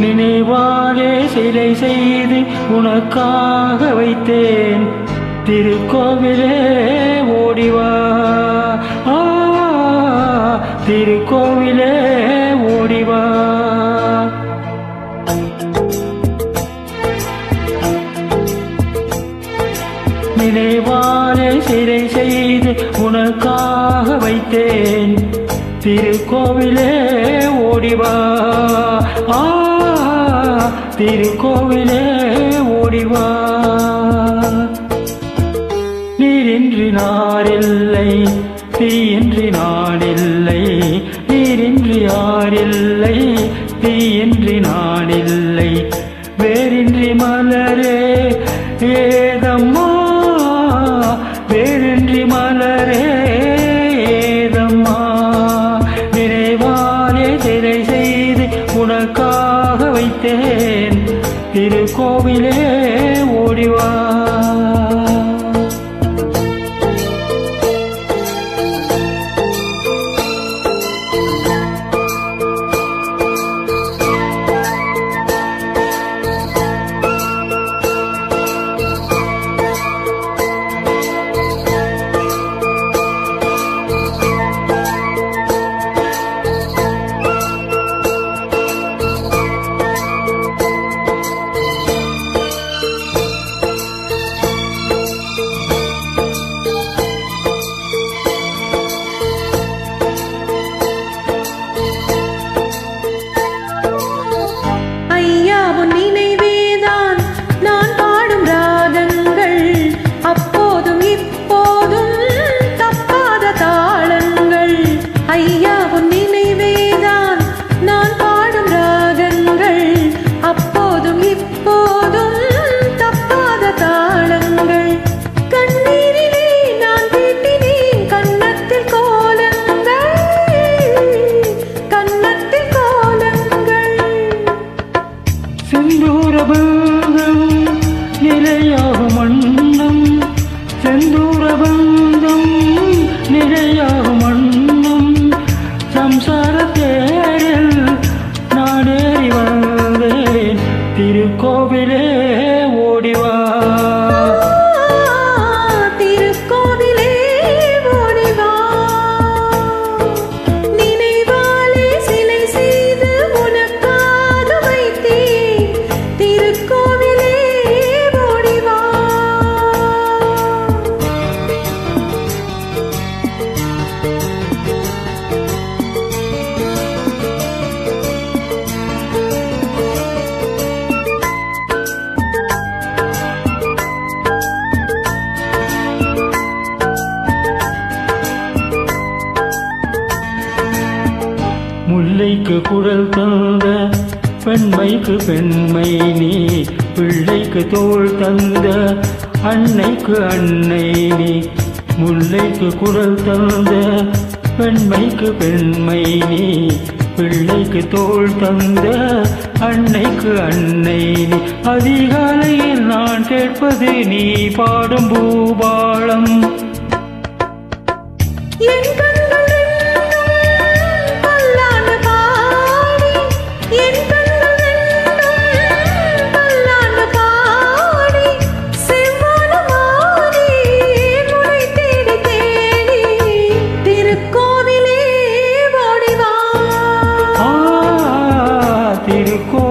நினைவாலே சிலை செய்து உனக்காக வைத்தேன் திருக்கோவிலே ஓடிவா திருக்கோவிலே ஓடிவா நினைவாலே சிலை செய்து உனக்காக வைத்தேன் திருக்கோவிலே ஓடிவா திருக்கோவிலே ஓடிவா நீரின்றி நாரில்லை தீயின்றி நாடில்லை நீரின்றி யாரில்லை தீயின்றி நாடில்லை வேரின்றி மலரே ஏதம்மா வேரின்றி மலரே ஏதம்மா நினைவாலே சிலை செய்து உனக்காக வைத்தேன் திருக்கோவிலே ஓடிவா செந்தூரபந்தம் நிலையாகும் அண்ணம் செந்தூரபந்தம் நிலையாகும் அண்ணம் சம்சார தேரில் நாடேறி வந்தேன் திருக்கோவிலே ஓடிவா முல்லைக்கு குழல் தந்த பெண்மைக்கு பெண்மை நீ பிள்ளைக்கு தோள் தந்த அன்னைக்கு அன்னை நீ முல்லைக்கு குழல் தந்த பெண்மைக்கு பெண்மை நீ பிள்ளைக்கு தோள் தந்த அன்னைக்கு அன்னை நீ அதிகாலையில் நான் கேட்பது நீ பாடும் பூபாளம் திருக்கோ